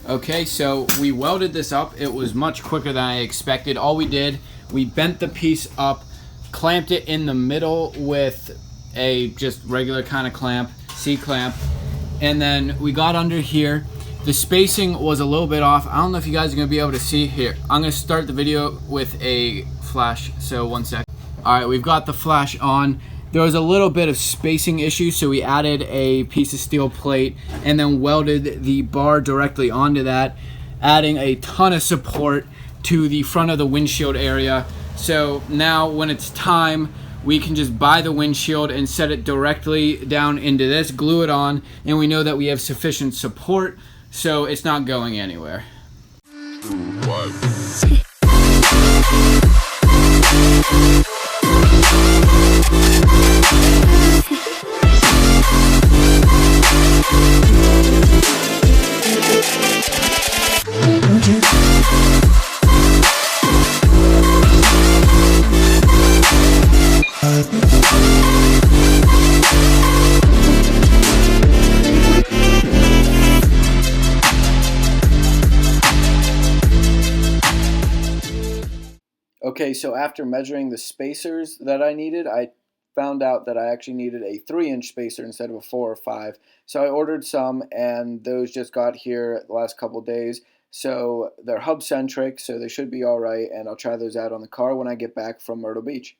Okay, so we welded this up. It was much quicker than I expected. All we did, we bent the piece up, clamped it in the middle with a just regular kind of clamp, C-clamp, and then we got under here. The spacing was a little bit off. I don't know if you guys are gonna be able to see here. I'm gonna start the video with a flash, so 1 sec. All right, we've got the flash on. There was a little bit of spacing issue, so we added a piece of steel plate and then welded the bar directly onto that, adding a ton of support to the front of the windshield area. So now when it's time, we can just buy the windshield and set it directly down into this, glue it on, and we know that we have sufficient support, so it's not going anywhere. Okay, so after measuring the spacers that I needed, I found out that I actually needed a 3-inch spacer instead of a 4 or 5. So I ordered some, and those just got here the last couple days. So they're hub-centric, so they should be all right, and I'll try those out on the car when I get back from Myrtle Beach.